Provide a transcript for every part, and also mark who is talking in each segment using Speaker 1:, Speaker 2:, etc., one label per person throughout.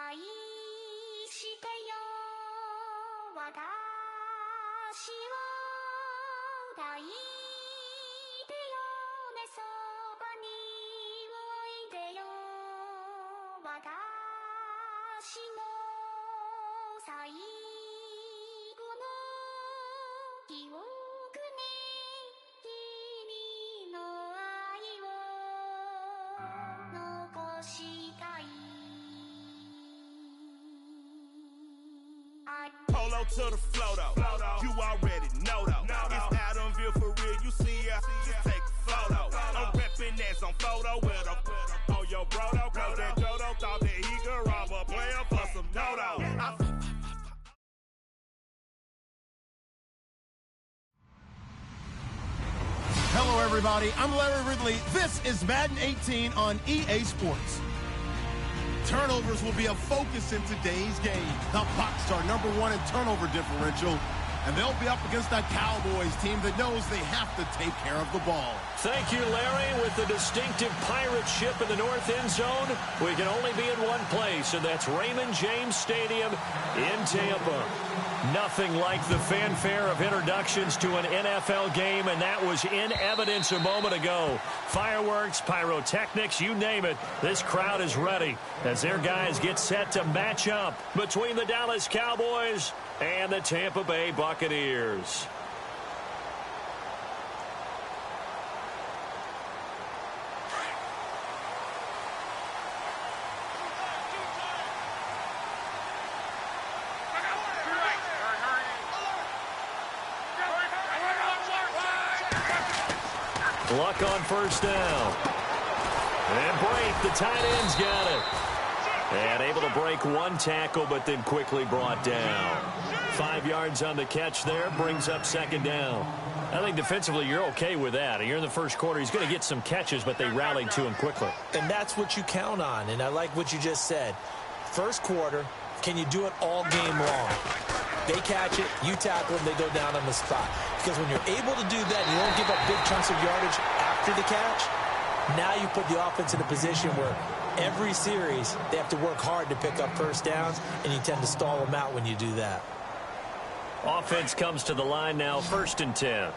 Speaker 1: 愛してよ私を抱いてよねそばにおいでよ私の最後の記憶に君の愛を残したい
Speaker 2: Polo to the flow though. You already know though. It's Adamville for real. You see ya? Just take a photo. I'm reppin' that's on photo with a on your bro though. Cause that Dodo thought that he could rob a player for some dodo.
Speaker 3: Hello, everybody. I'm Larry Ridley. This is Madden 18 on EA Sports. Turnovers will be a focus in today's game. The Bucs are #1 in turnover differential, and they'll be up against a Cowboys team that knows they have to take care of the ball.
Speaker 4: Thank you, Larry. With the distinctive pirate ship in the north end zone, we can only be in one place, and that's Raymond James Stadium in Tampa. Nothing like the fanfare of introductions to an NFL game, and that was in evidence a moment ago. Fireworks, pyrotechnics, you name it. This crowd is ready as their guys get set to match up between the Dallas Cowboys and the Tampa Bay Buccaneers. Luck on first down. And break. The tight end's got it. And able to break one tackle, but then quickly brought down. 5 yards on the catch there. Brings up second down. I think defensively you're okay with that. You're in the first quarter. He's going to get some catches, but they rallied to him quickly.
Speaker 5: And that's what you count on. And I like what you just said. First quarter, can you do it all game long? They catch it, you tackle them, they go down on the spot. Because when you're able to do that, you don't give up big chunks of yardage after the catch, now you put the offense in a position where every series they have to work hard to pick up first downs, and you tend to stall them out when you do that.
Speaker 4: Offense comes to the line now, 1st and 10.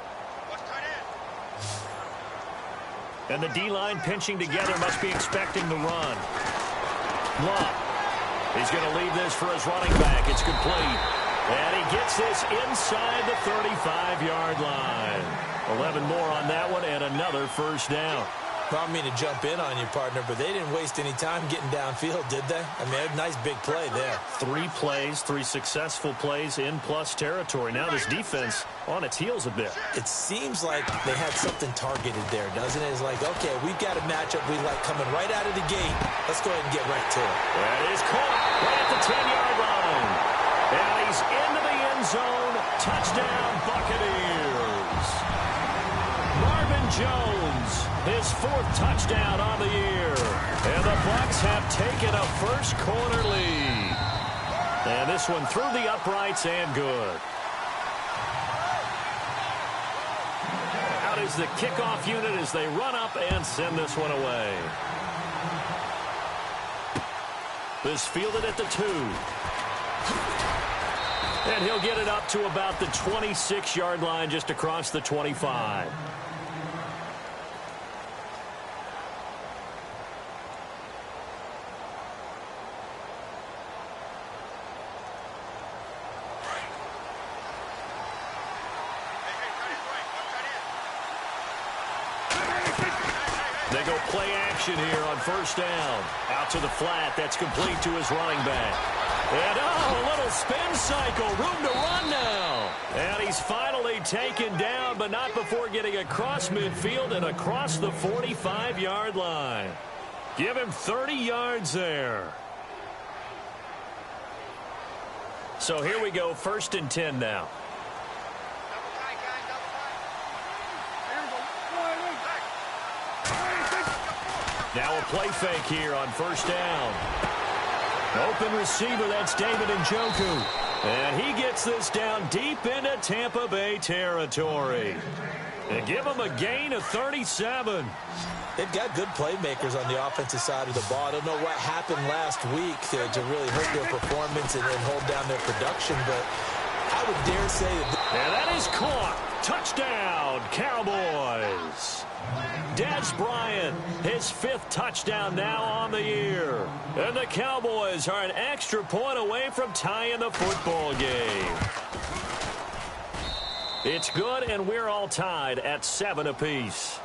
Speaker 4: And the D-line pinching together, must be expecting the run. Luck. He's going to leave this for his running back. It's complete. And he gets this inside the 35-yard line. 11 more on that one and another first down.
Speaker 5: Well, I mean to jump in on you, partner, but they didn't waste any time getting downfield, did they? I mean, a nice big play there.
Speaker 4: 3 plays, 3 successful plays in plus territory. Now this defense on its heels a bit.
Speaker 5: It seems like they had something targeted there, doesn't it? It's like, okay, we've got a matchup we like coming right out of the gate. Let's go ahead and get right to it.
Speaker 4: That is caught right at the 10-yard line. And he's into the end zone. Touchdown, Buccaneers. Marvin Jones, his 4th touchdown on the year. And the Bucs have taken a first quarter lead. And this one through the uprights and good. Out is the kickoff unit as they run up and send this one away. This fielded at the 2. And he'll get it up to about the 26-yard line, just across the 25. They go play action here on first down. Out to the flat. That's complete to his running back. And, a little spin cycle. Room to run now. And he's finally taken down, but not before getting across midfield and across the 45-yard line. Give him 30 yards there. So here we go, 1st and 10 now. Now a play fake here on first down. Open receiver, that's David Njoku. And he gets this down deep into Tampa Bay territory. And give him a gain of 37.
Speaker 5: They've got good playmakers on the offensive side of the ball. I don't know what happened last week to really hurt their performance and hold down their production, but I would dare say that.
Speaker 4: And that is caught. Touchdown, Cowboys. Dez Bryant, his 5th touchdown now on the year. And the Cowboys are an extra point away from tying the football game. It's good, and we're all tied at 7 apiece.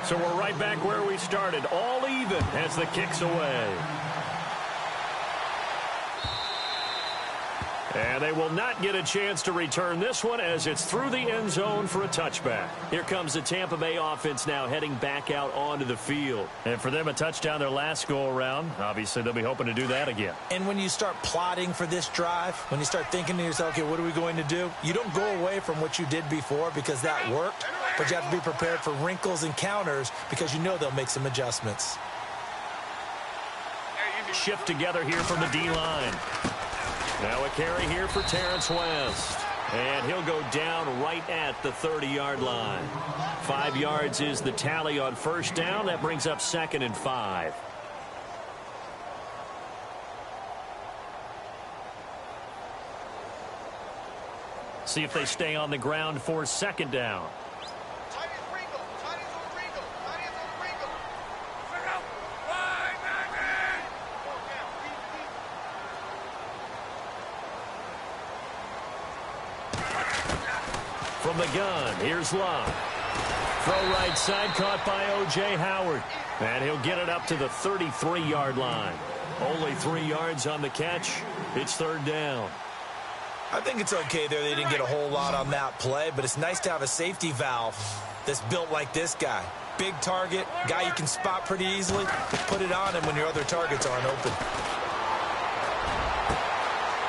Speaker 4: So we're right back where we started, all even as the kick's away. And they will not get a chance to return this one as it's through the end zone for a touchback. Here comes the Tampa Bay offense now heading back out onto the field. And for them, a touchdown their last go-around. Obviously, they'll be hoping to do that again.
Speaker 5: And when you start plotting for this drive, when you start thinking to yourself, okay, what are we going to do? You don't go away from what you did before because that worked, but you have to be prepared for wrinkles and counters because you know they'll make some adjustments.
Speaker 4: Shift together here from the D-line. Now a carry here for Terrence West. And he'll go down right at the 30-yard line. 5 yards is the tally on first down. That brings up 2nd and 5. See if they stay on the ground for 2nd down. From the gun, here's Love. Throw right side, caught by O.J. Howard. And he'll get it up to the 33-yard line. Only 3 yards on the catch. It's 3rd down.
Speaker 5: I think it's okay there. They didn't get a whole lot on that play, but it's nice to have a safety valve that's built like this guy. Big target, guy you can spot pretty easily. Put it on him when your other targets aren't open.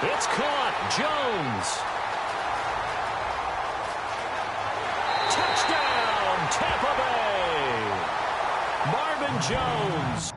Speaker 4: It's caught. Jones. Touchdown, Tampa Bay. Marvin Jones.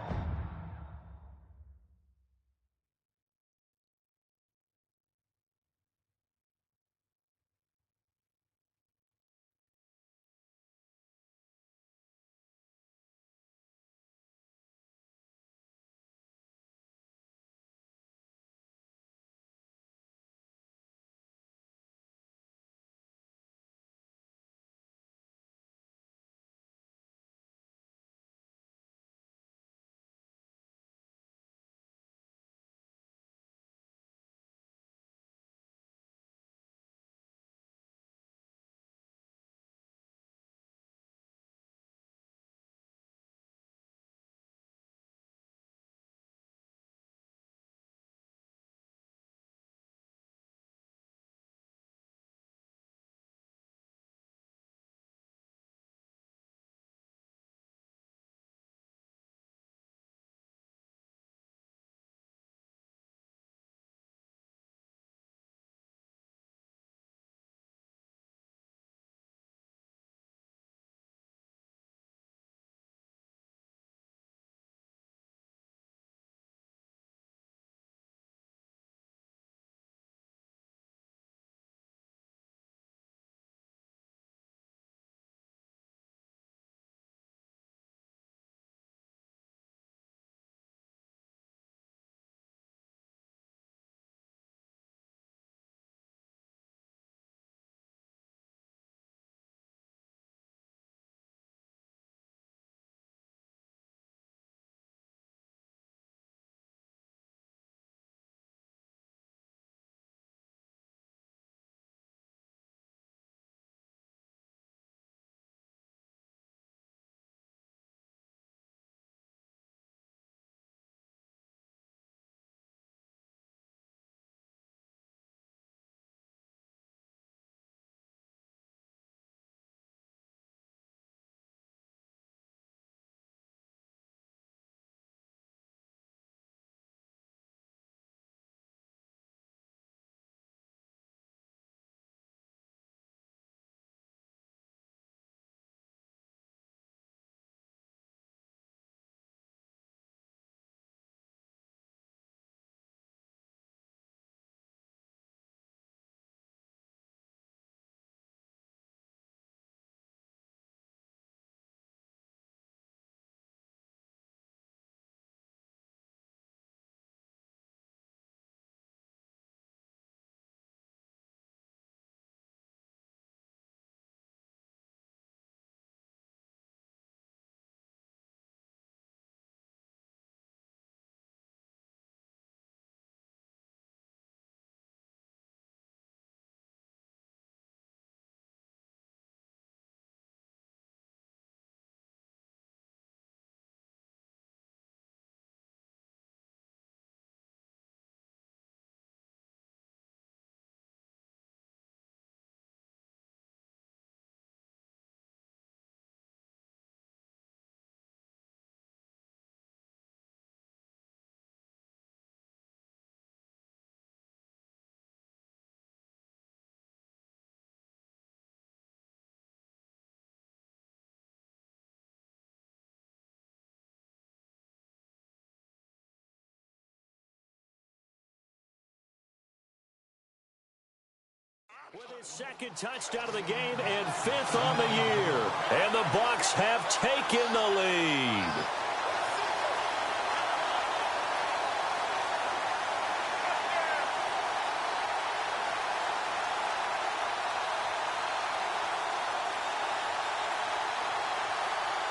Speaker 4: With his second touchdown of the game and 5th on the year. And the Bucs have taken the lead.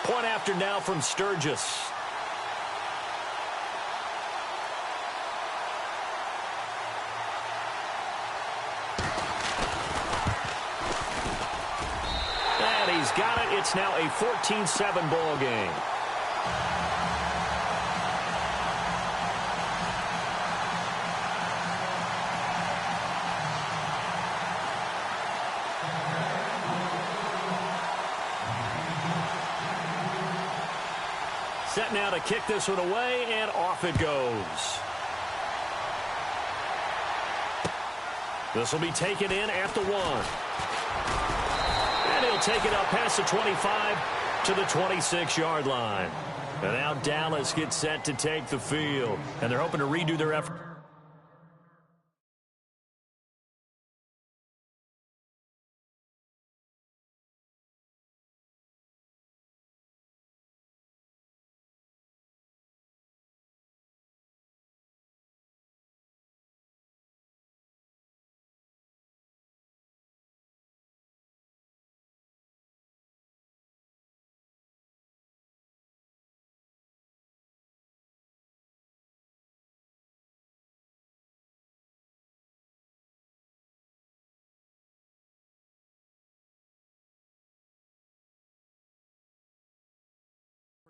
Speaker 4: Point after now from Sturgis. And he's got it. It's now a 14-7 ball game. Set now to kick this one away, and off it goes. This will be taken in at the 1. And he'll take it up past the 25 to the 26-yard line. And now Dallas gets set to take the field. And they're hoping to redo their effort.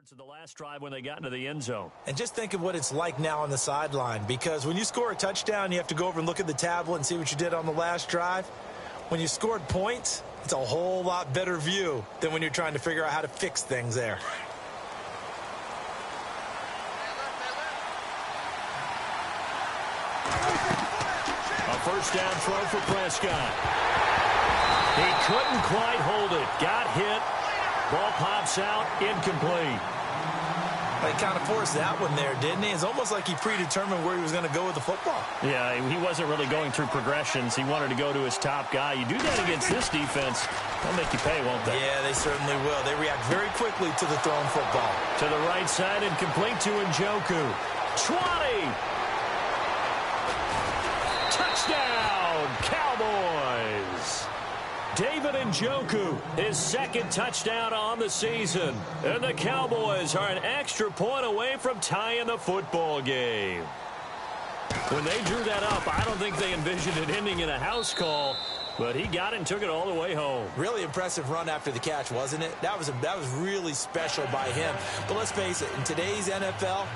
Speaker 4: To the last drive when they got into the end zone.
Speaker 5: And just think of what it's like now on the sideline, because when you score a touchdown, you have to go over and look at the tablet and see what you did on the last drive. When you scored points, it's a whole lot better view than when you're trying to figure out how to fix things there.
Speaker 4: A first down throw for Prescott. He couldn't quite hold it. Got hit. Ball pops out, incomplete.
Speaker 5: He kind of forced that one there, didn't he? It's almost like he predetermined where he was going to go with the football.
Speaker 4: Yeah, he wasn't really going through progressions. He wanted to go to his top guy. You do that against this defense, they'll make you pay, won't they?
Speaker 5: Yeah, they certainly will. They react very quickly to the thrown football.
Speaker 4: To the right side, incomplete to Njoku. 20! Touchdown, Cowboys! David Njoku, his second touchdown on the season. And the Cowboys are an extra point away from tying the football game. When they drew that up, I don't think they envisioned it ending in a house call, but he got it and took it all the way home.
Speaker 5: Really impressive run after the catch, wasn't it? That was really special by him. But let's face it, in today's NFL,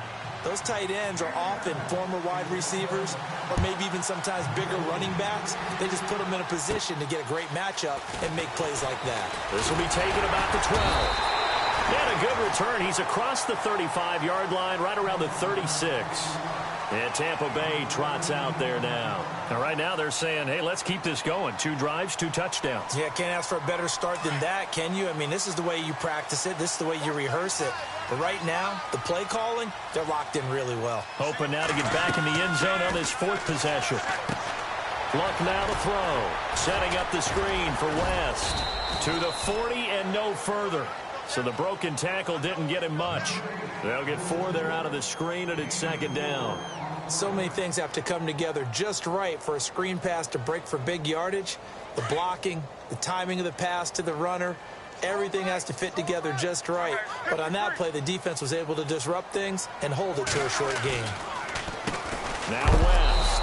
Speaker 5: those tight ends are often former wide receivers or maybe even sometimes bigger running backs. They just put them in a position to get a great matchup and make plays like that.
Speaker 4: This will be taken about the 12. And a good return. He's across the 35-yard line, right around the 36. And Tampa Bay trots out there now. And right now they're saying, hey, let's keep this going. 2 drives, 2 touchdowns.
Speaker 5: Yeah, can't ask for a better start than that, can you? I mean, this is the way you practice it. This is the way you rehearse it. But right now, the play calling, they're locked in really well.
Speaker 4: Hoping now to get back in the end zone on this 4th possession. Luck now to throw. Setting up the screen for West. To the 40 and no further. So the broken tackle didn't get him much. They'll get 4 there out of the screen, and it's 2nd down.
Speaker 5: So many things have to come together just right for a screen pass to break for big yardage. The blocking, the timing of the pass to the runner, everything has to fit together just right. But on that play, the defense was able to disrupt things and hold it to a short game.
Speaker 4: Now West.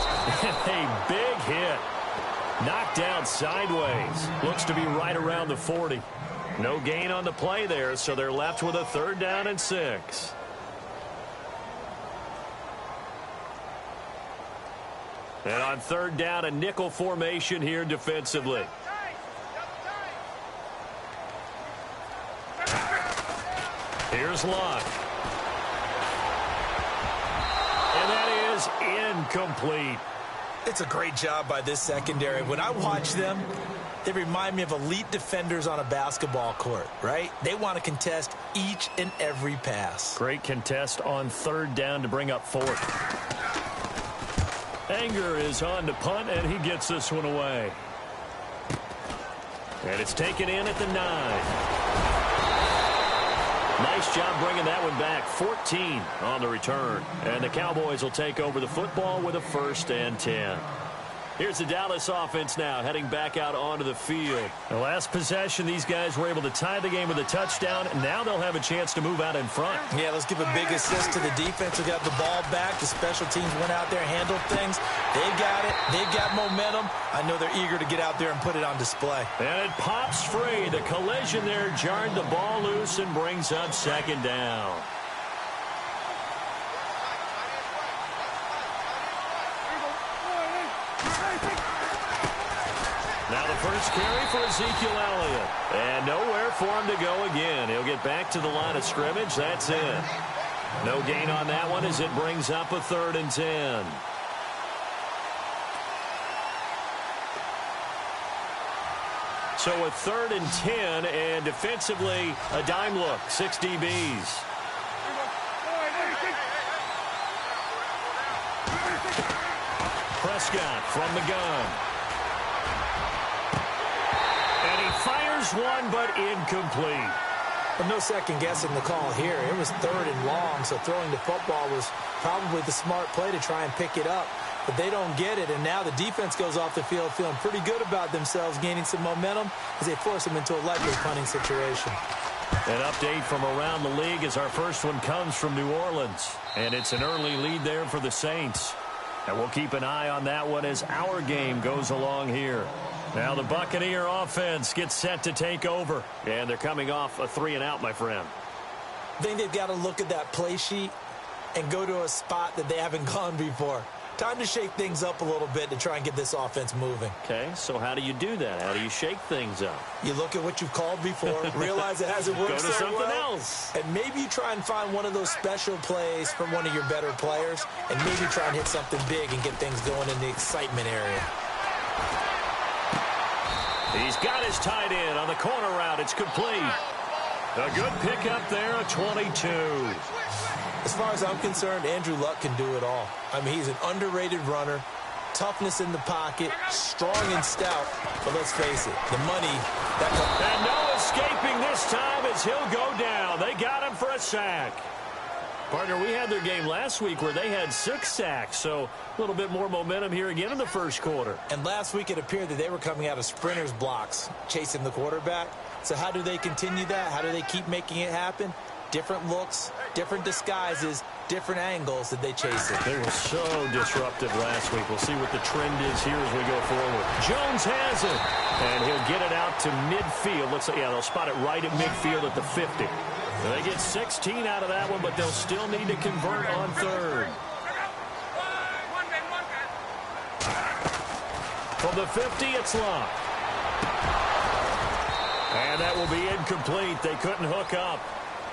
Speaker 4: A big hit. Knocked down sideways. Looks to be right around the 40. No gain on the play there, so they're left with a 3rd down and 6. And on 3rd down, a nickel formation here defensively. Here's Luck. And that is incomplete.
Speaker 5: It's a great job by this secondary. When I watch them, they remind me of elite defenders on a basketball court, right? They want to contest each and every pass.
Speaker 4: Great contest on 3rd down to bring up 4th. Anger is on to punt, and he gets this one away. And it's taken in at the 9. Nice job bringing that one back. 14 on the return. And the Cowboys will take over the football with a 1st and 10. Here's the Dallas offense now, heading back out onto the field. The last possession, these guys were able to tie the game with a touchdown, and now they'll have a chance to move out in front.
Speaker 5: Yeah, let's give a big assist to the defense who got the ball back. The special teams went out there, handled things. They got it. They've got momentum. I know they're eager to get out there and put it on display.
Speaker 4: And it pops free. The collision there jarred the ball loose and brings up 2nd down. Now the first carry for Ezekiel Elliott. And nowhere for him to go again. He'll get back to the line of scrimmage. That's it. No gain on that one as it brings up a 3rd and 10. So a 3rd and 10, and defensively a dime look. 6 DBs. Prescott from the gun. Fires one, but incomplete.
Speaker 5: Well, no second guessing the call here. It was 3rd and long, so throwing the football was probably the smart play to try and pick it up. But they don't get it, and now the defense goes off the field feeling pretty good about themselves, gaining some momentum as they force them into a likely punting situation.
Speaker 4: An update from around the league as our first one comes from New Orleans. And it's an early lead there for the Saints. And we'll keep an eye on that one as our game goes along here. Now the Buccaneer offense gets set to take over. And they're coming off a 3-and-out, my friend.
Speaker 5: I think they've got to look at that play sheet and go to a spot that they haven't gone before. Time to shake things up a little bit to try and get this offense moving.
Speaker 4: Okay, so how do you do that? How do you shake things up?
Speaker 5: You look at what you've called before, realize it hasn't worked
Speaker 4: Go to
Speaker 5: so
Speaker 4: something
Speaker 5: well,
Speaker 4: else.
Speaker 5: and maybe you try and find one of those special plays from one of your better players, and maybe try and hit something big and get things going in the excitement area.
Speaker 4: He's got his tight end on the corner route. It's complete. A good pickup there, a 22.
Speaker 5: As far as I'm concerned, Andrew Luck can do it all. I mean, he's an underrated runner, toughness in the pocket, strong and stout. But let's face it, the money that comes.
Speaker 4: And no escaping this time as he'll go down. They got him for a sack. Partner, we had their game last week where they had 6 sacks, so a little bit more momentum here again in the first quarter.
Speaker 5: And last week it appeared that they were coming out of sprinters blocks, chasing the quarterback. So how do they continue that? How do they keep making it happen? Different looks, different disguises, different angles that they chase it.
Speaker 4: They were so disruptive last week. We'll see what the trend is here as we go forward. Jones has it, and he'll get it out to midfield. Looks like, yeah, they'll spot it right at midfield at the 50. They get 16 out of that one, but they'll still need to convert on 3rd. From the 50, it's locked. And that will be incomplete. They couldn't hook up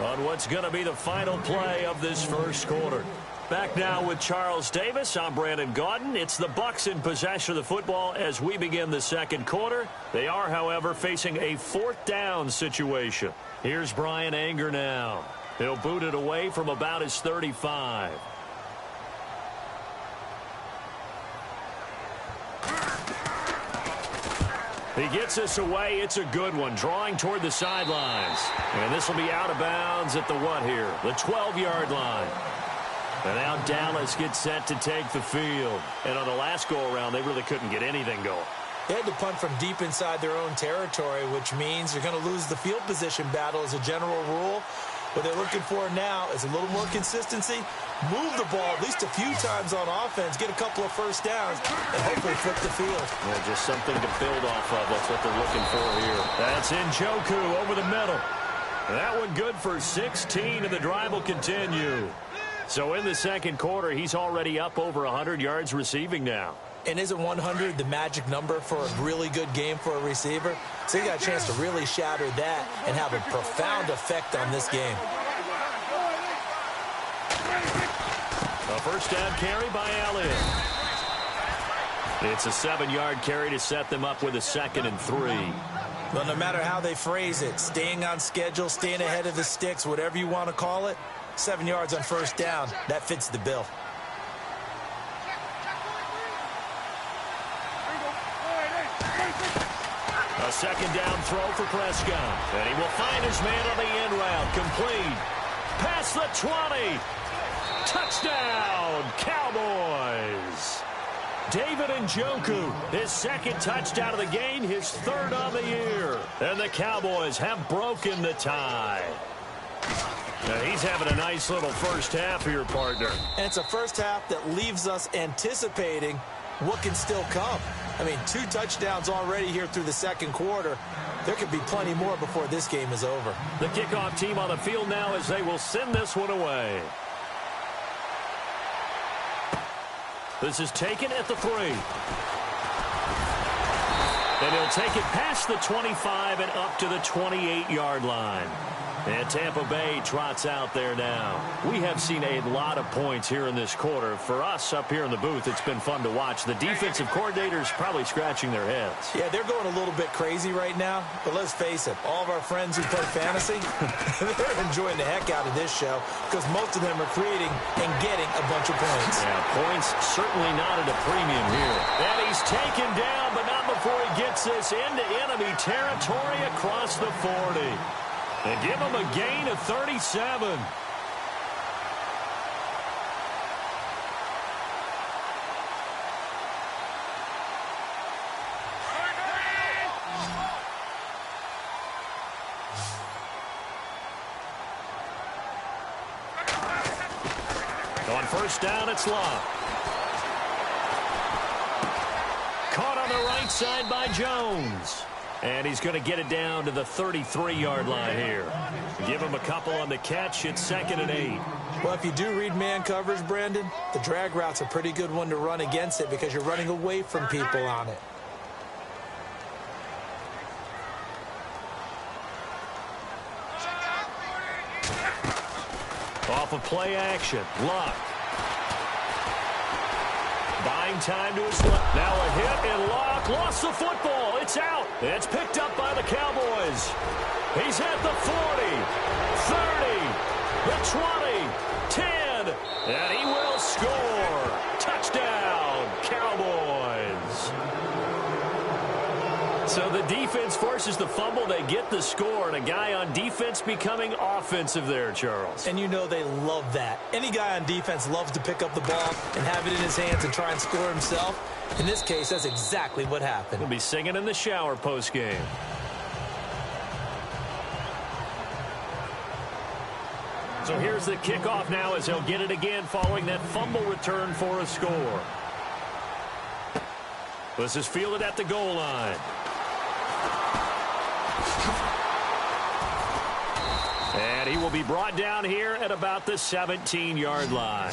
Speaker 4: on what's going to be the final play of this first quarter. Back now with Charles Davis. I'm Brandon Gaudin. It's the Bucs in possession of the football as we begin the second quarter. They are, however, facing a 4th down situation. Here's Brian Anger now. He'll boot it away from about his 35. He gets us away. It's a good one. Drawing toward the sidelines. And this will be out of bounds at the what here? The 12-yard line. And now Dallas gets set to take the field. And on the last go-around, they really couldn't get anything going.
Speaker 5: They had to punt from deep inside their own territory, which means you're going to lose the field position battle as a general rule. What they're looking for now is a little more consistency, move the ball at least a few times on offense, get a couple of first downs, and hopefully flip the field.
Speaker 4: Yeah, just something to build off of. That's what they're looking for here. That's Njoku over the middle. That one good for 16, and the drive will continue. So in the second quarter, he's already up over 100 yards receiving now.
Speaker 5: And isn't 100 the magic number for a really good game for a receiver? So he got a chance to really shatter that and have a profound effect on this game.
Speaker 4: A first down carry by Elliott. It's a 7-yard carry to set them up with a 2nd and 3.
Speaker 5: Well, no matter how they phrase it, staying on schedule, staying ahead of the sticks, whatever you want to call it, 7 yards on first down, that fits the bill.
Speaker 4: A A second down throw for Prescott. And he will find his man on the end route. Complete. Past the 20. Touchdown, Cowboys. David Njoku, his second touchdown of the game, his third on the year. And the Cowboys have broken the tie. Now he's having a nice little first half here, partner.
Speaker 5: And it's a first half that leaves us anticipating what can still come. I mean, 2 touchdowns already here through the second quarter. There could be plenty more before this game is over.
Speaker 4: The kickoff team on the field now as they will send this one away. This is taken at the 3. And he'll take it past the 25 and up to the 28-yard line. And Tampa Bay trots out there now. We have seen a lot of points here in this quarter. For us up here in the booth, it's been fun to watch. The defensive coordinators probably scratching their heads.
Speaker 5: Yeah, they're going a little bit crazy right now. But let's face it, all of our friends who play fantasy, they're enjoying the heck out of this show because most of them are creating and getting a bunch of points.
Speaker 4: Yeah, points certainly not at a premium here. And he's taken down, but not before he gets this into enemy territory across the 40. And give him a gain of 37. On first down, it's Love. Caught on the right side by Jones. And he's going to get it down to the 33-yard line here. Give him a couple on the catch. It's 2nd and 8.
Speaker 5: Well, if you do read man coverage, Brandon, the drag route's a pretty good one to run against it because you're running away from people on it.
Speaker 4: Off of play action. Luck. Buying time to his left. Now a hit and Luck lost the football. It's out. It's picked up by the Cowboys. He's at the 40, 30, the 20, 10, and he will score. Touchdown, Cowboys. So the defense forces the fumble. They get the score, and a guy on defense becoming offensive there, Charles.
Speaker 5: And you know they love that. Any guy on defense loves to pick up the ball and have it in his hands and try and score himself. In this case, that's exactly what happened.
Speaker 4: He'll be singing in the shower post-game. So here's the kickoff now as he'll get it again following that fumble return for a score. This is fielded at the goal line. And he will be brought down here at about the 17-yard line.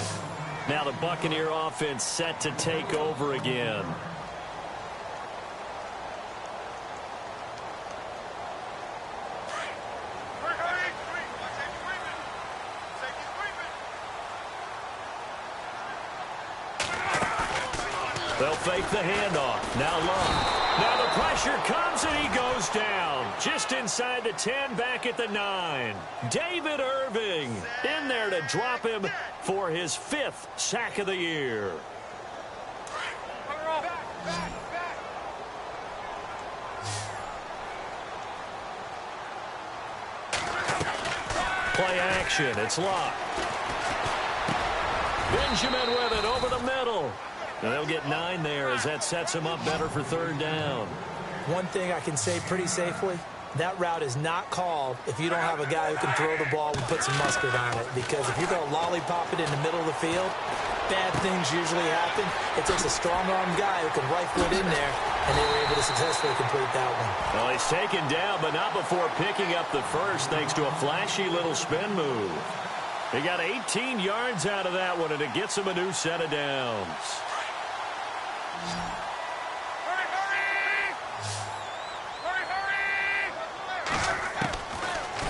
Speaker 4: Now the Buccaneer offense set to take over again. They'll fake the handoff. Now Love. Now the pressure comes and he goes down. Just inside the 10, back at the 9. David Irving in there to drop him for his 5th sack of the year. Play action. It's Love. Benjamin with it over the middle. And they'll get 9 there as that sets him up better for 3rd down.
Speaker 5: One thing I can say pretty safely, that route is not called if you don't have a guy who can throw the ball and put some mustard on it. Because if you're going to lollipop it in the middle of the field, bad things usually happen. It takes a strong-armed guy who can rifle it in there, and they were able to successfully complete that one.
Speaker 4: Well, he's taken down, but not before picking up the first thanks to a flashy little spin move. He got 18 yards out of that one, and it gets him a new set of downs.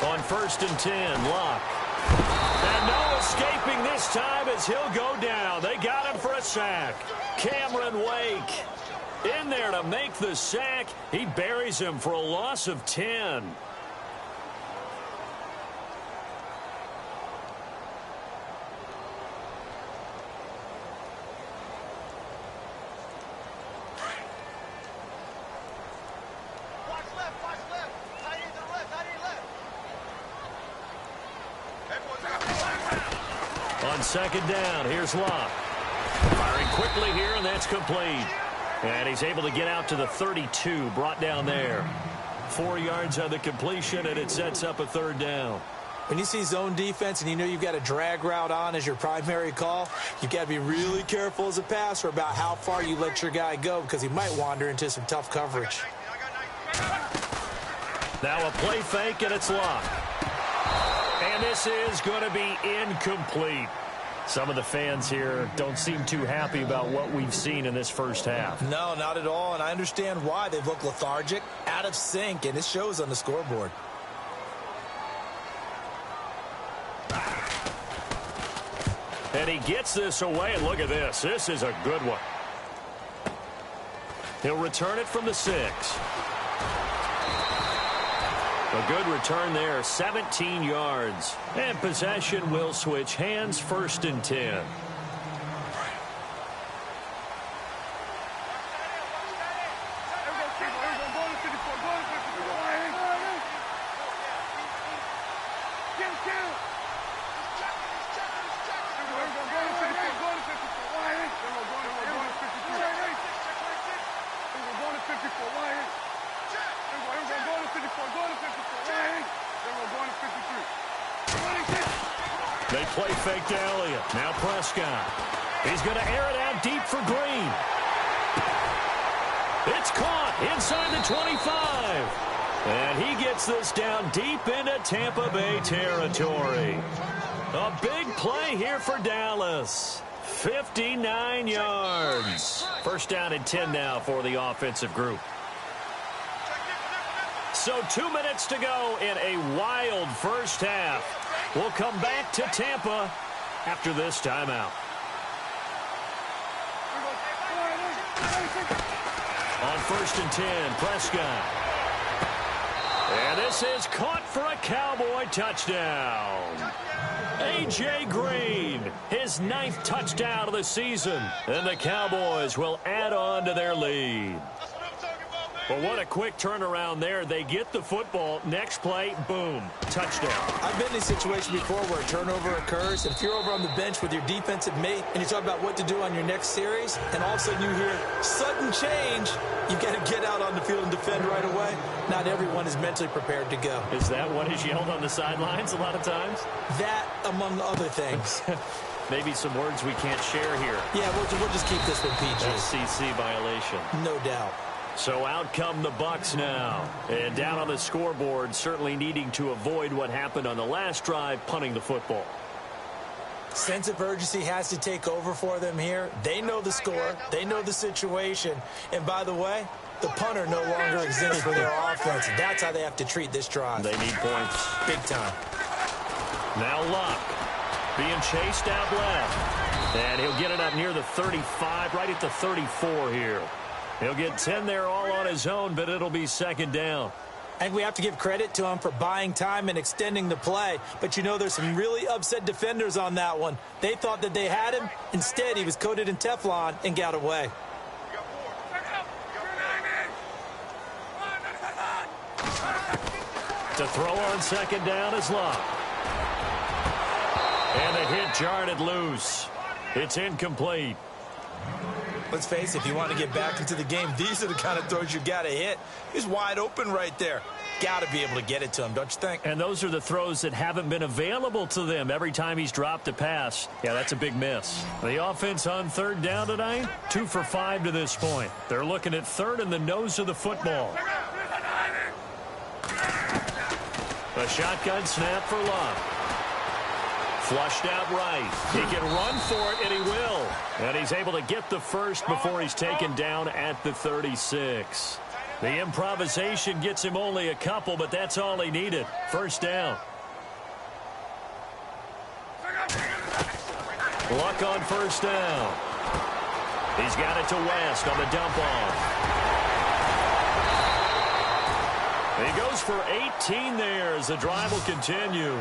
Speaker 4: On 1st and 10, Locke. And no escaping this time as he'll go down. They got him for a sack. Cameron Wake in there to make the sack. He buries him for a loss of 10.
Speaker 2: Watch left.
Speaker 4: On second down, here's Locke. Firing quickly here, and that's complete. And he's able to get out to the 32, brought down there. 4 yards on the completion, and it sets up a third down.
Speaker 5: When you see zone defense and you know you've got a drag route on as your primary call, you've got to be really careful as a passer about how far you let your guy go because he might wander into some tough coverage.
Speaker 4: Now a play fake, and it's Locke. And this is going to be incomplete. Some of the fans here don't seem too happy about what we've seen in this first half.
Speaker 5: No, not at all, and I understand why. They've looked lethargic, out of sync, and it shows on the scoreboard.
Speaker 4: And he gets this away, and look at this. This is a good one. He'll return it from the 6. A good return there, 17 yards. And possession will switch hands, 1st and 10. They play fake to Elliott. Now Prescott. He's going to air it out deep for Green. It's caught inside the 25. And he gets this down deep into Tampa Bay territory. A big play here for Dallas. 59 yards. 1st down and 10 now for the offensive group. So 2 minutes to go in a wild first half. We'll come back to Tampa after this timeout. On 1st and 10, Prescott. And this is caught for a Cowboy touchdown. A.J. Green, his 9th touchdown of the season. And the Cowboys will add on to their lead. But what a quick turnaround there. They get the football. Next play, boom, touchdown.
Speaker 5: I've been in a situation before where a turnover occurs, and if you're over on the bench with your defensive mate and you talk about what to do on your next series, and all of a sudden you hear sudden change, you've got to get out on the field and defend right away. Not everyone is mentally prepared to go.
Speaker 4: Is that what is yelled on the sidelines a lot of times?
Speaker 5: That, among other things.
Speaker 4: Maybe some words we can't share here.
Speaker 5: Yeah, we'll just keep this one PG.
Speaker 4: FCC violation.
Speaker 5: No doubt.
Speaker 4: So out come the Bucs now. And down on the scoreboard, certainly needing to avoid what happened on the last drive, punting the football.
Speaker 5: Sense of urgency has to take over for them here. They know the score. They know the situation. And by the way, the punter no longer exists for their offense. That's how they have to treat this drive.
Speaker 4: They need points.
Speaker 5: Big time.
Speaker 4: Now Luck being chased out left. And he'll get it up near the 35, right at the 34 here. He'll get 10 there all on his own, but it'll be 2nd down.
Speaker 5: And we have to give credit to him for buying time and extending the play. But, you know, there's some really upset defenders on that one. They thought that they had him. Instead, he was coated in Teflon and got away.
Speaker 4: To throw on 2nd down is Locke. And the hit jarred it loose. It's incomplete.
Speaker 5: Let's face it, if you want to get back into the game, these are the kind of throws you got to hit. He's wide open right there. Got to be able to get it to him, don't you think?
Speaker 4: And those are the throws that haven't been available to them every time he's dropped a pass. Yeah, that's a big miss. The offense on 3rd down tonight, 2 for 5 to this point. They're looking at 3rd in the nose of the football. A shotgun snap for Locke. Flushed out right. He can run for it, and he will. And he's able to get the first before he's taken down at the 36. The improvisation gets him only a couple, but that's all he needed. 1st down. Luck on 1st down. He's got it to West on the dump off. He goes for 18 there as the drive will continue.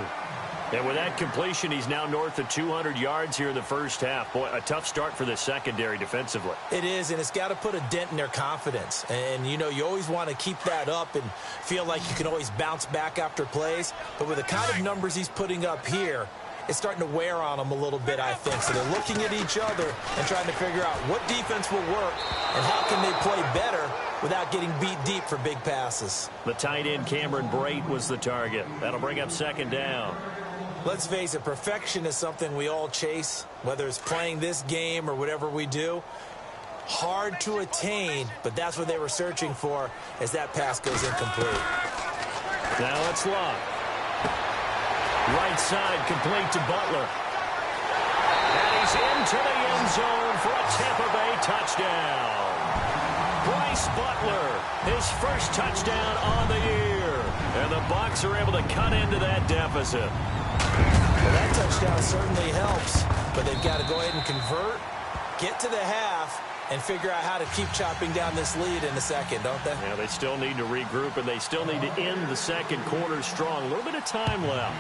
Speaker 4: And with that completion, he's now north of 200 yards here in the first half. Boy, a tough start for the secondary defensively.
Speaker 5: It is, and it's got to put a dent in their confidence. And, you know, you always want to keep that up and feel like you can always bounce back after plays. But with the kind of numbers he's putting up here, is starting to wear on them a little bit, I think. So they're looking at each other and trying to figure out what defense will work and how can they play better without getting beat deep for big passes.
Speaker 4: The tight end, Cameron Brate, was the target. That'll bring up second down.
Speaker 5: Let's face it, perfection is something we all chase, whether it's playing this game or whatever we do. Hard to attain, but that's what they were searching for as that pass goes incomplete.
Speaker 4: Now it's Love. Right side complete to Butler. And he's into the end zone for a Tampa Bay touchdown. Bryce Butler, his first touchdown on the year. And the Bucs are able to cut into that deficit.
Speaker 5: Well, that touchdown certainly helps, but they've got to go ahead and convert, get to the half, and figure out how to keep chopping down this lead in the second, don't they?
Speaker 4: Yeah, they still need to regroup, and they still need to end the second quarter strong. A little bit of time left.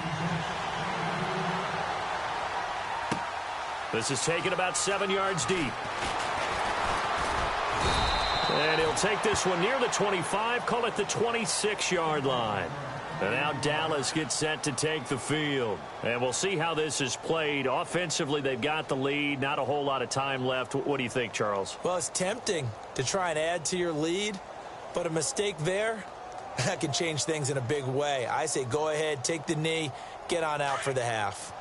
Speaker 4: This is taken about 7 yards deep. And he'll take this one near the 25, call it the 26-yard line. And now Dallas gets set to take the field. And we'll see how this is played. Offensively, they've got the lead. Not a whole lot of time left. What do you think, Charles?
Speaker 5: Well, it's tempting to try and add to your lead, but a mistake there, that can change things in a big way. I say go ahead, take the knee, get on out for the half.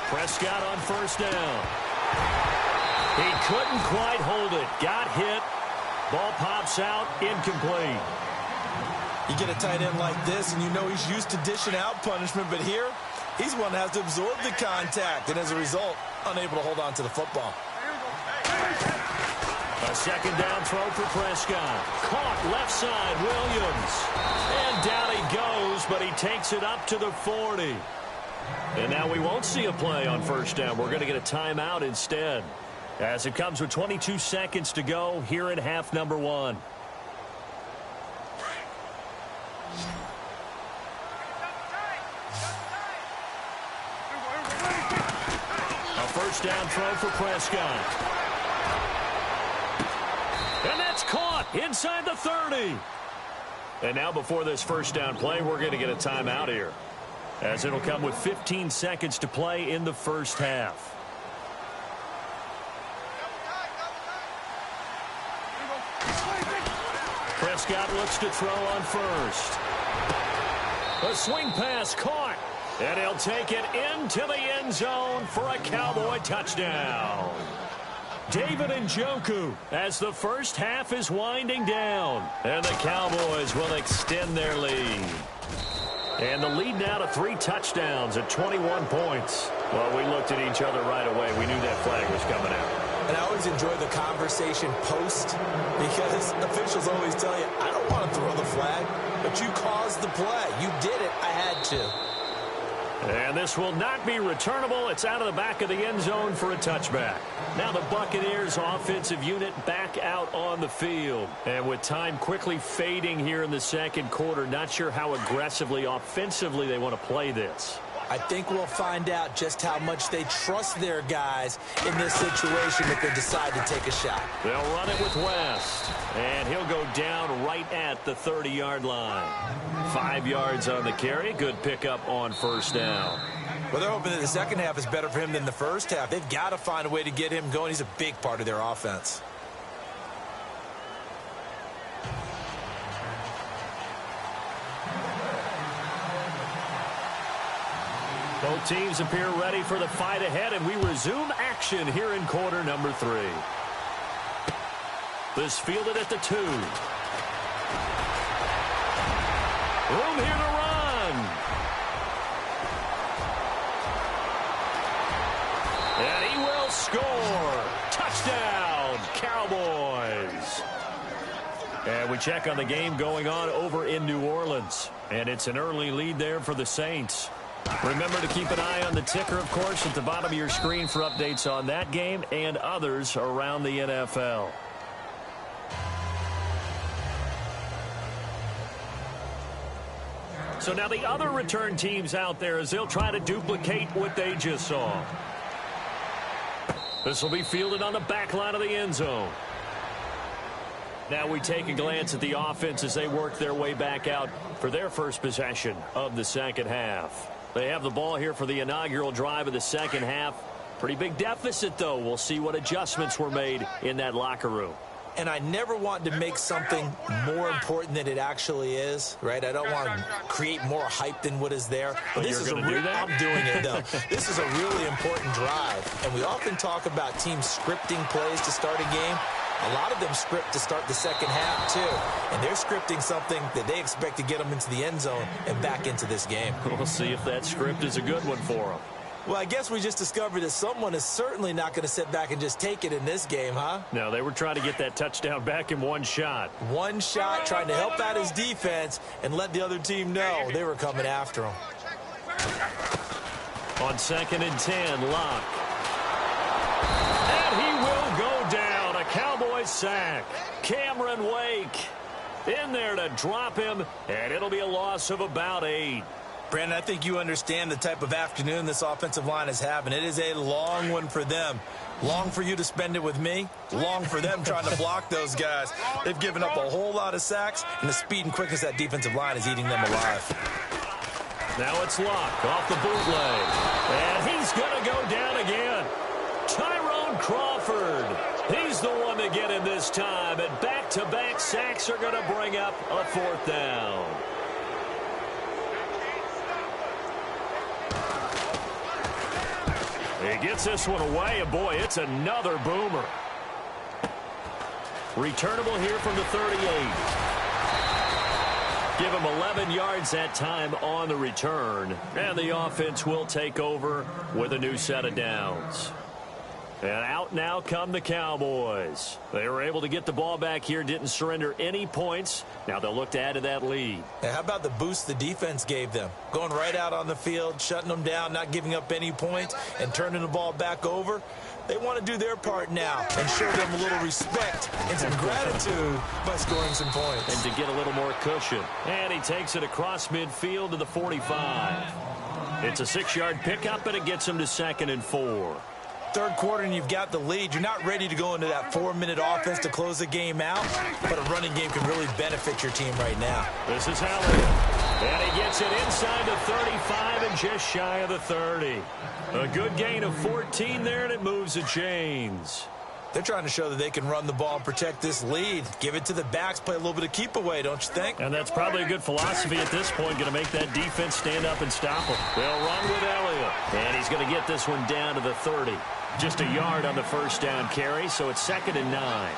Speaker 4: Prescott on first down. He couldn't quite hold it. Got hit. Ball pops out. Incomplete.
Speaker 5: You get a tight end like this, and you know he's used to dishing out punishment, but here, he's one that has to absorb the contact, and as a result, unable to hold on to the football.
Speaker 4: A second down throw for Prescott. Caught left side, Williams. And down he goes, but he takes it up to the 40. And now we won't see a play on first down. We're going to get a timeout instead, as it comes with 22 seconds to go here in half number one. A first down throw for Prescott. And that's caught inside the 30. And now before this first down play, we're going to get a timeout here, as it'll come with 15 seconds to play in the first half. Prescott looks to throw on first. A swing pass caught. And he'll take it into the end zone for a Cowboy touchdown. David Njoku as the first half is winding down. And the Cowboys will extend their lead. And the lead now to 3 touchdowns at 21 points. Well, we looked at each other right away. We knew that flag was coming out.
Speaker 5: And I always enjoy the conversation post, because officials always tell you, I don't want to throw the flag, but you caused the play. You did it. I had to.
Speaker 4: And this will not be returnable. It's out of the back of the end zone for a touchback. Now the Buccaneers offensive unit back out on the field. And with time quickly fading here in the second quarter, not sure how aggressively offensively they want to play this.
Speaker 5: I think we'll find out just how much they trust their guys in this situation if they decide to take a shot.
Speaker 4: They'll run it with West, and he'll go down right at the 30-yard line. 5 yards on the carry. Good pickup on first down.
Speaker 5: Well, they're hoping that the second half is better for him than the first half. They've got to find a way to get him going. He's a big part of their offense.
Speaker 4: Both teams appear ready for the fight ahead, and we resume action here in quarter number 3. This fielded at the 2. Room here to run. And he will score. Touchdown, Cowboys. And we check on the game going on over in New Orleans. And it's an early lead there for the Saints. Remember to keep an eye on the ticker, of course, at the bottom of your screen for updates on that game and others around the NFL. So now the other return teams out there, as they'll try to duplicate what they just saw. This will be fielded on the back line of the end zone. Now we take a glance at the offense as they work their way back out for their first possession of the second half. They have the ball here for the inaugural drive of the second half. Pretty big deficit, though. We'll see what adjustments were made in that locker room.
Speaker 5: And I never want to make something more important than it actually is, right? I don't want to create more hype than what is there. But this is I'm doing it, though. This is a really important drive. And we often talk about teams scripting plays to start a game. A lot of them script to start the second half, too. And they're scripting something that they expect to get them into the end zone and back into this game.
Speaker 4: We'll see if that script is a good one for them.
Speaker 5: Well, I guess we just discovered that someone is certainly not going to sit back and just take it in this game, huh?
Speaker 4: No, they were trying to get that touchdown back in one shot.
Speaker 5: One shot, trying to help out his defense and let the other team know they were coming after him.
Speaker 4: On 2nd and 10, Locke. And he will go down. A Cowboys sack. Cameron Wake in there to drop him, and it'll be a loss of about 8.
Speaker 5: Brandon, I think you understand the type of afternoon this offensive line is having. It is a long one for them. Long for you to spend it with me. Long for them trying to block those guys. They've given up a whole lot of sacks, and the speed and quickness of that defensive line is eating them alive.
Speaker 4: Now it's Locke off the bootleg. And he's going to go down again. Tyrone Crawford. He's the one to get him this time. And back-to-back sacks are going to bring up a 4th down. He gets this one away, and boy, it's another boomer. Returnable here from the 38. Give him 11 yards that time on the return. And the offense will take over with a new set of downs. And out now come the Cowboys. They were able to get the ball back here, didn't surrender any points. Now they'll look to add to that lead.
Speaker 5: How about the boost the defense gave them? Going right out on the field, shutting them down, not giving up any points, and turning the ball back over. They want to do their part now and show them a little respect and some gratitude by scoring some points.
Speaker 4: And to get a little more cushion. And he takes it across midfield to the 45. It's a 6-yard pickup, and it gets him to 2nd and 4.
Speaker 5: Third quarter and you've got the lead. You're not ready to go into that 4-minute offense to close the game out, but a running game can really benefit your team right now.
Speaker 4: This is Elliott. And he gets it inside the 35 and just shy of the 30. A good gain of 14 there, and it moves the chains.
Speaker 5: They're trying to show that they can run the ball and protect this lead. Give it to the backs, play a little bit of keep away, don't you think?
Speaker 4: And that's probably a good philosophy at this point, going to make that defense stand up and stop them. They'll run with Elliott. And he's going to get this one down to the 30. Just a yard on the first down carry, so it's 2nd and 9.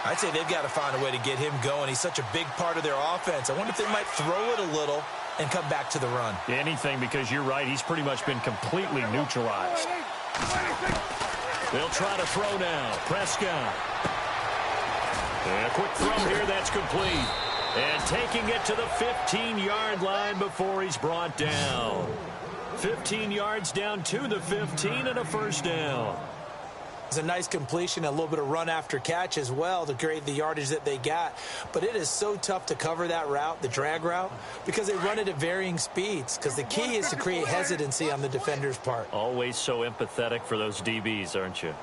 Speaker 5: I'd say they've got to find a way to get him going. He's such a big part of their offense. I wonder if they might throw it a little and come back to the run.
Speaker 4: Anything, because you're right. He's pretty much been completely neutralized. They'll try to throw now. Prescott. And a quick throw here. That's complete. And taking it to the 15-yard line before he's brought down. 15 yards down to the 15 and a first down.
Speaker 5: It's a nice completion, a little bit of run after catch as well to create the yardage that they got. But it is so tough to cover that route, the drag route, because they run it at varying speeds. Because the key is to create hesitancy on the defender's part.
Speaker 4: Always so empathetic for those DBs, aren't you?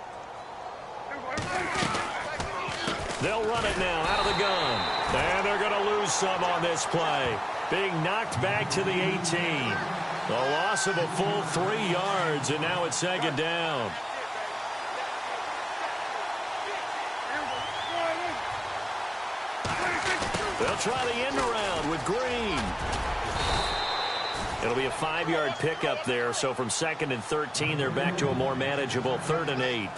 Speaker 4: They'll run it now out of the gun. And they're going to lose some on this play. Being knocked back to the 18. The loss of a full 3 yards, and now it's 2nd down. They'll try the end around with Green. It'll be a 5-yard pickup there, so from 2nd and 13, they're back to a more manageable 3rd and 8.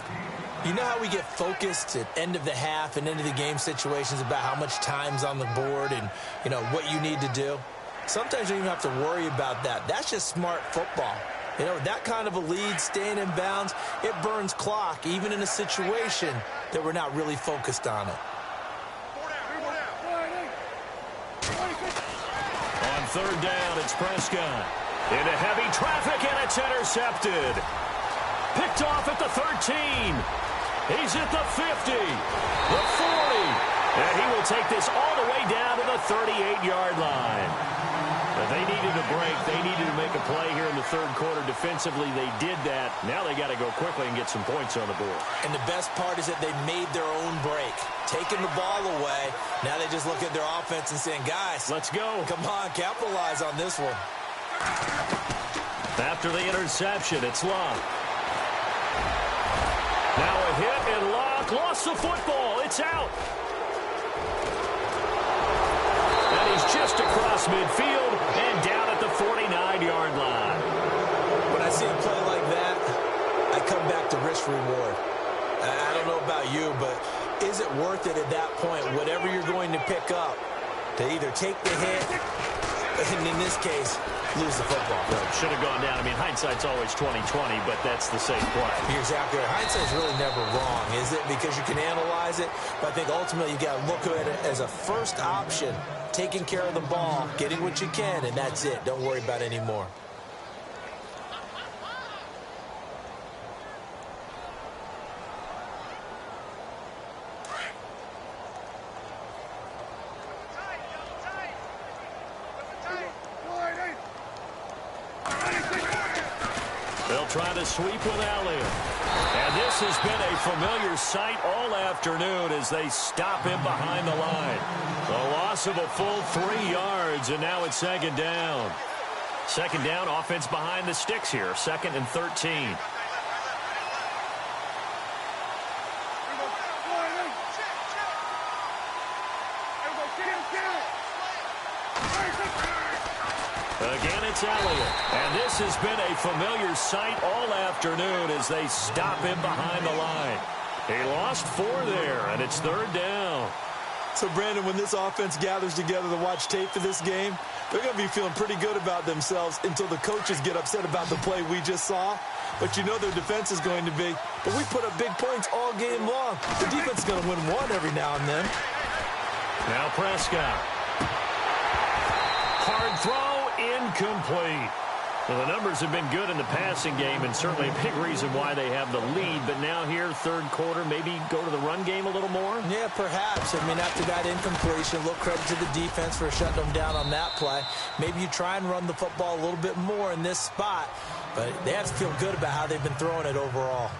Speaker 5: You know how we get focused at end of the half and end of the game situations about how much time's on the board and, you know, what you need to do? Sometimes you don't even have to worry about that. That's just smart football. You know, that kind of a lead, staying in bounds, it burns clock, even in a situation that we're not really focused on it.
Speaker 4: On 3rd down, it's Prescott. Into heavy traffic, and it's intercepted. Picked off at the 13. He's at the 50, the 40. And he will take this all the way down to the 38-yard line. But they needed a break. They needed to make a play here in the third quarter. Defensively, they did that. Now they got to go quickly and get some points on the board.
Speaker 5: And the best part is that they made their own break. Taking the ball away. Now they just look at their offense and saying, guys,
Speaker 4: let's go.
Speaker 5: Come on, capitalize on this one.
Speaker 4: After the interception, it's Locke. Now a hit, and Locke lost the football. It's out. And he's just across midfield and down at the 49-yard line.
Speaker 5: When I see a play like that, I come back to risk-reward. I don't know about you, but is it worth it at that point, whatever you're going to pick up, to either take the hit, and in this case, lose the football?
Speaker 4: Well, should have gone down. I mean, hindsight's always 20/20, but that's the safe play.
Speaker 5: You're exactly right. Hindsight's really never wrong, is it? Because you can analyze it, but I think ultimately you got to look at it as a first option, taking care of the ball, getting what you can, and that's it. Don't worry about it anymore.
Speaker 4: They'll try to sweep with Elliott. And this has been a familiar sight all afternoon as they stop him behind the line. A loss of a full 3 yards, and now it's second down. Second down, offense behind the sticks here. 2nd and 13. Again, it's Elliott. And this has been a familiar sight all afternoon as they stop him behind the line. He lost 4 there, and it's 3rd down.
Speaker 5: So, Brandon, when this offense gathers together to watch tape for this game, they're going to be feeling pretty good about themselves until the coaches get upset about the play we just saw. But you know their defense is going to be. But we put up big points all game long. The defense is going to win one every now and then.
Speaker 4: Now Prescott. Hard throw, incomplete. Well, the numbers have been good in the passing game, and certainly a big reason why they have the lead. But now here, third quarter, maybe go to the run game a little more?
Speaker 5: Yeah, perhaps. I mean, after that incompletion, a little credit to the defense for shutting them down on that play. Maybe you try and run the football a little bit more in this spot. But they have to feel good about how they've been throwing it overall.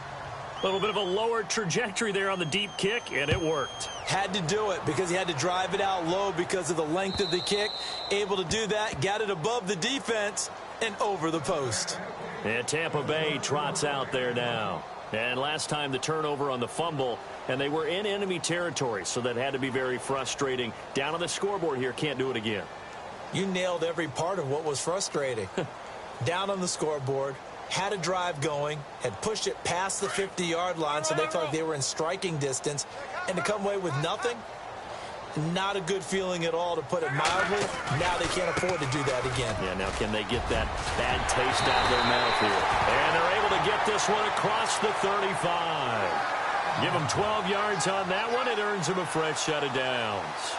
Speaker 4: A little bit of a lower trajectory there on the deep kick, and it worked.
Speaker 5: Had to do it because he had to drive it out low because of the length of the kick. Able to do that, got it above the defense and over the post.
Speaker 4: And Tampa Bay trots out there now. And last time the turnover on the fumble, and they were in enemy territory, so that had to be very frustrating. Down on the scoreboard here, can't do it again.
Speaker 5: You nailed every part of what was frustrating. Down on the scoreboard, had a drive going, had pushed it past the 50-yard line, so they felt like they were in striking distance, and to come away with nothing, not a good feeling at all, to put it mildly. Now they can't afford to do that again.
Speaker 4: Yeah, now can they get that bad taste out of their mouth here? And they're able to get this one across the 35. Give them 12 yards on that one. It earns them a fresh set of downs.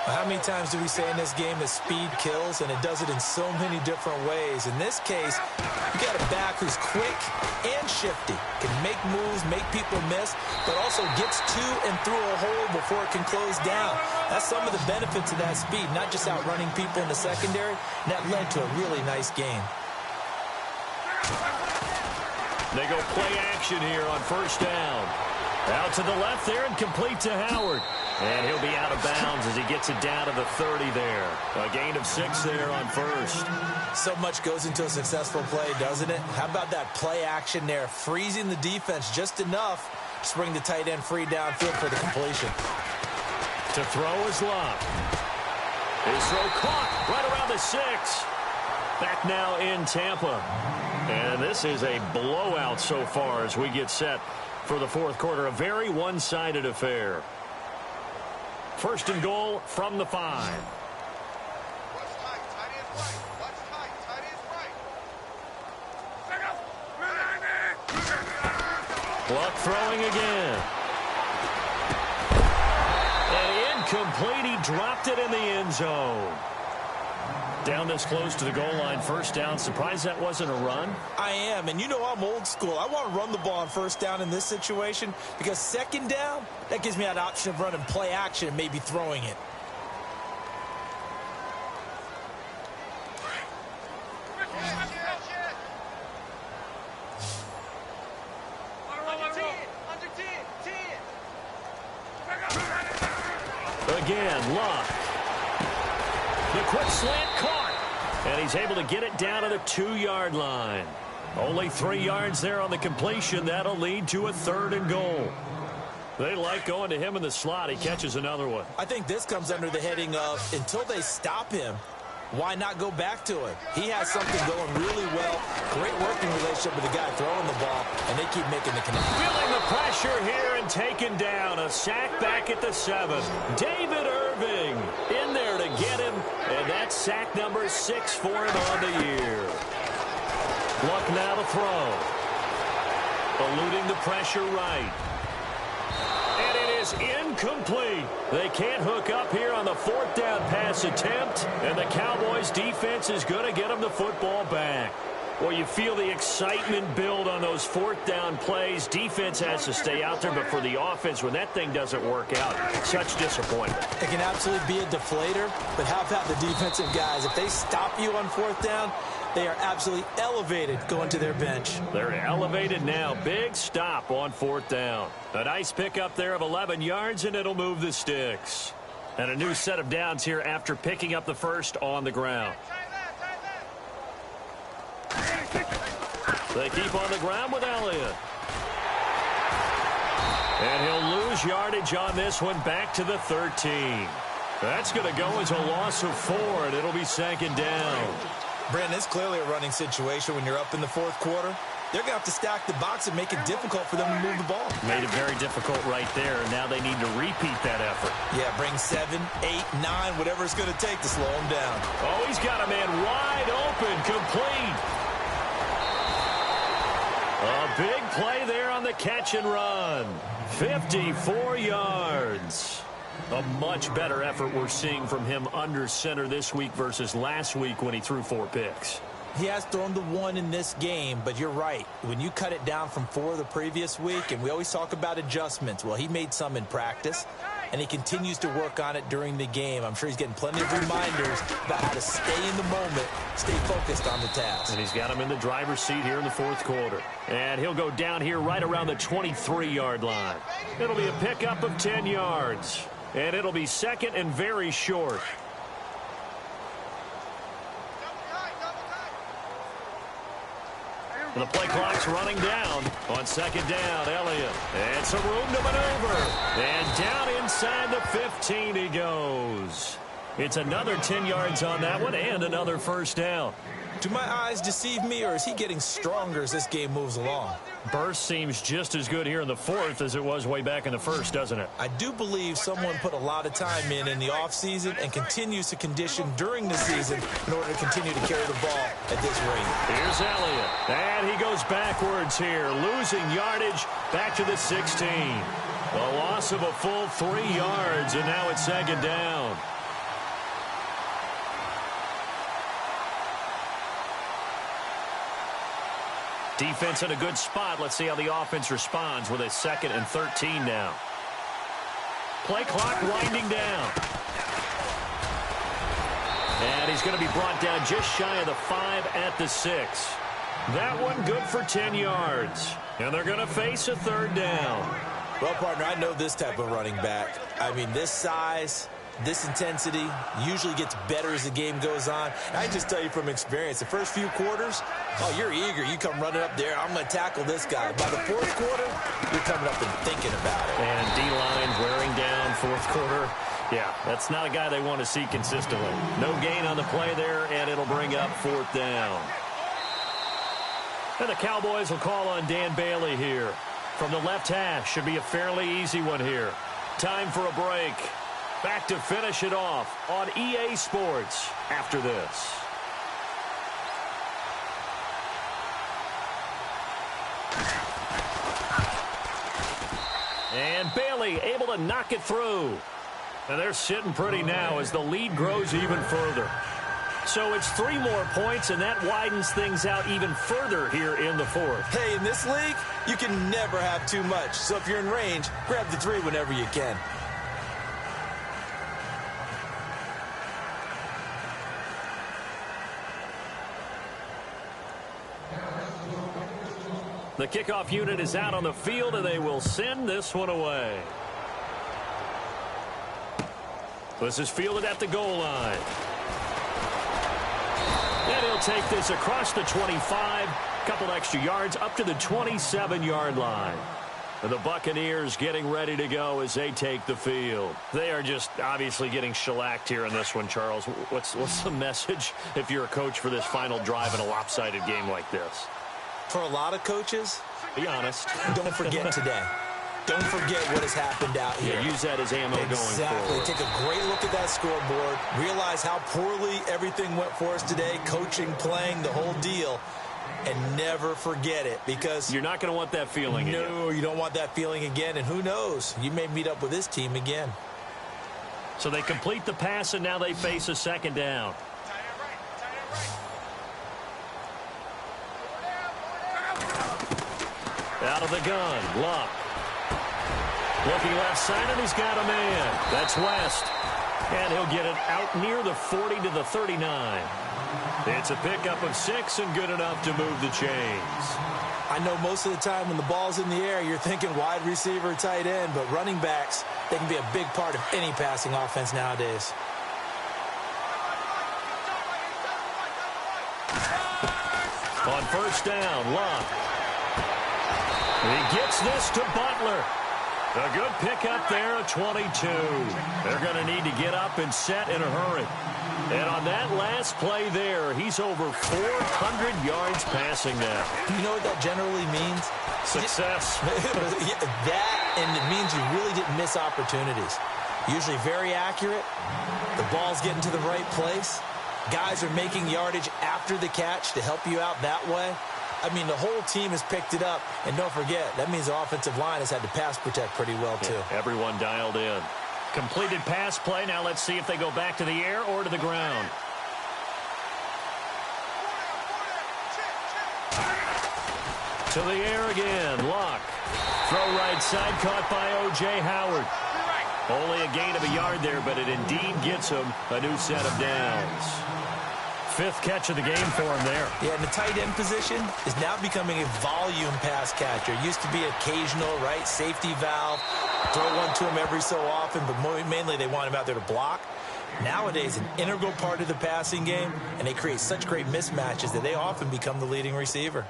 Speaker 5: How many times do we say in this game that speed kills, and it does it in so many different ways? In this case, you got a back who's quick and shifty, can make moves, make people miss, but also gets to and through a hole before it can close down. That's some of the benefits of that speed, not just outrunning people in the secondary, and that led to a really nice game.
Speaker 4: They go play action here on first down. Out to the left there and complete to Howard. And he'll be out of bounds as he gets it down to the 30 there. A gain of 6 there on first.
Speaker 5: So much goes into a successful play, doesn't it? How about that play action there, freezing the defense just enough to bring the tight end free downfield for the completion.
Speaker 4: To throw is Locke. His throw caught right around the 6. Back now in Tampa. And this is a blowout so far as we get set for the fourth quarter. A very one-sided affair. First and goal from the 5. Luck throwing again. And incomplete. He dropped it in the end zone. Down this close to the goal line, first down. Surprised that wasn't a run?
Speaker 5: I am, and you know I'm old school. I want to run the ball on first down in this situation because second down, that gives me that option of running play action and maybe throwing it.
Speaker 4: again. Luck. The quick slant caught. And he's able to get it down to the 2-yard line. Only 3 yards there on the completion. That'll lead to a 3rd and goal. They like going to him in the slot. He catches another one.
Speaker 5: I think this comes under the heading of until they stop him, why not go back to him? He has something going really well. Great working relationship with the guy throwing the ball, and they keep making the connection.
Speaker 4: Feeling the pressure here and taken down. A sack back at the 7. David Irving in there to get him, and that's sack number 6 for him on the year. Luck now to throw. Eluding the pressure right. And it is incomplete. They can't hook up here on the 4th down pass attempt, and the Cowboys defense is going to get them the football back. Well, you feel the excitement build on those 4th down plays. Defense has to stay out there, but for the offense, when that thing doesn't work out, such disappointment.
Speaker 5: It can absolutely be a deflator, but how about the defensive guys? If they stop you on 4th down, they are absolutely elevated going to their bench.
Speaker 4: They're elevated now. Big stop on 4th down. A nice pickup there of 11 yards, and it'll move the sticks. And a new set of downs here after picking up the first on the ground. They keep on the ground with Elliott. And he'll lose yardage on this one back to the 13. That's going to go as a loss of 4, and it'll be 2nd down.
Speaker 5: Brandon, it's clearly a running situation when you're up in the 4th quarter. They're going to have to stack the box and make it difficult for them to move the ball.
Speaker 4: Made it very difficult right there, and now they need to repeat that effort.
Speaker 5: Yeah, bring 7, 8, 9, whatever it's going to take to slow him down.
Speaker 4: Oh, he's got a man wide open, complete. A big play there on the catch and run. 54 yards. A much better effort we're seeing from him under center this week versus last week when he threw 4 picks.
Speaker 5: He has thrown the 1 in this game, but you're right. When you cut it down from 4 the previous week, and we always talk about adjustments, well, he made some in practice, and he continues to work on it during the game. I'm sure he's getting plenty of reminders about how to stay in the moment, stay focused on the task.
Speaker 4: And he's got him in the driver's seat here in the 4th quarter. And he'll go down here right around the 23-yard line. It'll be a pickup of 10 yards. And it'll be 2nd and very short. And the play clock's running down on 2nd down. Elliott. And some room to maneuver. And down inside the 15 he goes. It's another 10 yards on that one and another 1st down.
Speaker 5: Do my eyes deceive me, or is he getting stronger as this game moves along?
Speaker 4: Burst seems just as good here in the 4th as it was way back in the 1st, doesn't it?
Speaker 5: I do believe someone put a lot of time in the offseason and continues to condition during the season in order to continue to carry the ball at this rate.
Speaker 4: Here's Elliott. And he goes backwards here, losing yardage back to the 16. A loss of a full 3 yards, and now it's 2nd down. Defense in a good spot. Let's see how the offense responds with a 2nd and 13 now. Play clock winding down. And he's going to be brought down just shy of the 5 at the 6. That one good for 10 yards. And they're going to face a 3rd down.
Speaker 5: Well, partner, I know this type of running back. I mean, this size, this intensity usually gets better as the game goes on. And I just tell you from experience, the first few quarters, oh, you're eager. You come running up there. I'm going to tackle this guy. By the 4th quarter, you're coming up and thinking about it.
Speaker 4: And D-line wearing down 4th quarter. Yeah, that's not a guy they want to see consistently. No gain on the play there, and it'll bring up 4th down. And the Cowboys will call on Dan Bailey here. From the left hash, should be a fairly easy one here. Time for a break. Back to finish it off on EA Sports after this. And Bailey able to knock it through. And they're sitting pretty now as the lead grows even further. So it's 3 more points, and that widens things out even further here in the 4th.
Speaker 5: Hey, in this league, you can never have too much. So if you're in range, grab the 3 whenever you can.
Speaker 4: The kickoff unit is out on the field, and they will send this one away. This is fielded at the goal line. And he'll take this across the 25, couple extra yards up to the 27-yard line. And the Buccaneers getting ready to go as they take the field. They are just obviously getting shellacked here in this one, Charles. What's the message if you're a coach for this final drive in a lopsided game like this?
Speaker 5: For a lot of coaches,
Speaker 4: be honest.
Speaker 5: Don't forget today. Don't forget what has happened out here.
Speaker 4: Yeah, use that as ammo going forward.
Speaker 5: Exactly. Take a great look at that scoreboard. Realize how poorly everything went for us today. Coaching, playing, the whole deal. And never forget it, because
Speaker 4: you're not going to want that feeling again.
Speaker 5: No, you don't want that feeling again. And who knows? You may meet up with this team again.
Speaker 4: So they complete the pass, and now they face a second down. Out of the gun, Luck. Looking left side, and he's got a man. That's West. And he'll get it out near the 40 to the 39. It's a pickup of 6 and good enough to move the chains.
Speaker 5: I know most of the time when the ball's in the air, you're thinking wide receiver, tight end, but running backs, they can be a big part of any passing offense nowadays.
Speaker 4: On first down, Luck. He gets this to Butler. A good pickup there at 22. They're going to need to get up and set in a hurry. And on that last play there, he's over 400 yards passing now.
Speaker 5: Do you know what that generally means?
Speaker 4: Success.
Speaker 5: That, and it means you really didn't miss opportunities. Usually very accurate. The ball's getting to the right place. Guys are making yardage after the catch to help you out that way. I mean, the whole team has picked it up. And don't forget, that means the offensive line has had to pass protect pretty well, too.
Speaker 4: Yeah, everyone dialed in. Completed pass play. Now let's see if they go back to the air or to the ground. To the air again. Luck. Throw right side, caught by O.J. Howard. Only a gain of a yard there, but it indeed gets him a new set of downs. 5th catch of the game for him there.
Speaker 5: Yeah, and the tight end position is now becoming a volume pass catcher. It used to be occasional, right, safety valve. Throw one to him every so often, but mainly they want him out there to block. Nowadays, an integral part of the passing game, and they create such great mismatches that they often become the leading receiver.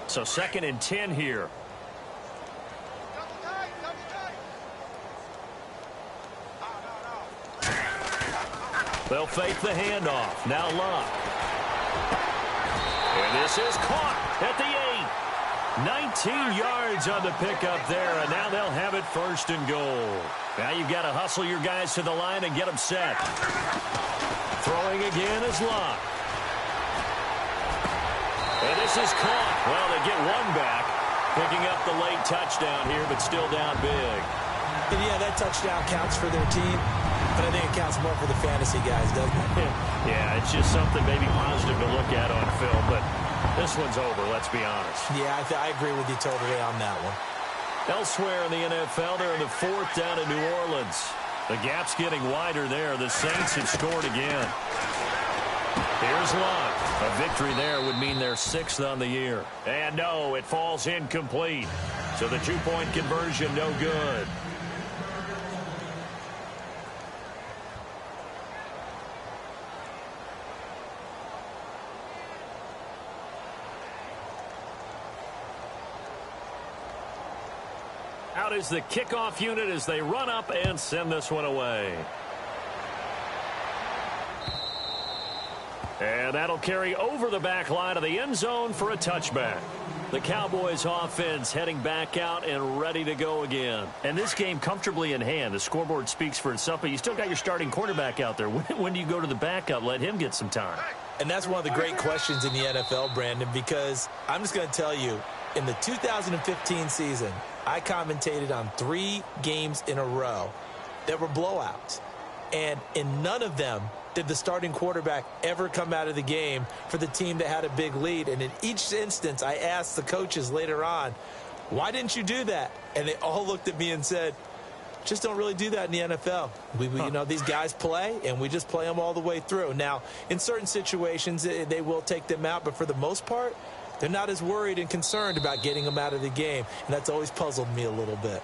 Speaker 4: So 2nd and 10 here. They'll fake the handoff. Now Luck. And this is caught at the 8. 19 yards on the pickup there, and now they'll have it 1st and goal. Now you've got to hustle your guys to the line and get them set. Throwing again is Luck. And this is caught. Well, they get one back, picking up the late touchdown here, but still down big.
Speaker 5: And yeah, that touchdown counts for their team, but I think it counts more for the fantasy guys, doesn't it?
Speaker 4: Yeah, it's just something maybe positive to look at on film, but this one's over, let's be honest.
Speaker 5: Yeah, I agree with you totally on that one.
Speaker 4: Elsewhere in the NFL, they're in the 4th down in New Orleans. The gap's getting wider there. The Saints have scored again. Here's Luck. A victory there would mean they're 6th on the year. And no, it falls incomplete. So the 2-point conversion, no good. Out is the kickoff unit as they run up and send this one away. And that'll carry over the back line of the end zone for a touchback. The Cowboys offense heading back out and ready to go again. And this game comfortably in hand. The scoreboard speaks for itself, but you still got your starting quarterback out there. When do you go to the backup? Let him get some time.
Speaker 5: And that's one of the great questions in the NFL, Brandon, because I'm just going to tell you, in the 2015 season, I commentated on 3 games in a row that were blowouts. And in none of them did the starting quarterback ever come out of the game for the team that had a big lead. And in each instance, I asked the coaches later on, why didn't you do that? And they all looked at me and said, just don't really do that in the NFL. You know, these guys play, and we just play them all the way through. Now, in certain situations, they will take them out, but for the most part, they're not as worried and concerned about getting them out of the game. And that's always puzzled me a little bit.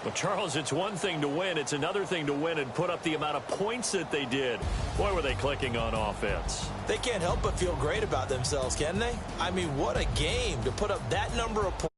Speaker 4: Well, Charles, it's one thing to win. It's another thing to win and put up the amount of points that they did. Boy, were they clicking on offense.
Speaker 5: They can't help but feel great about themselves, can they? I mean, what a game to put up that number of points.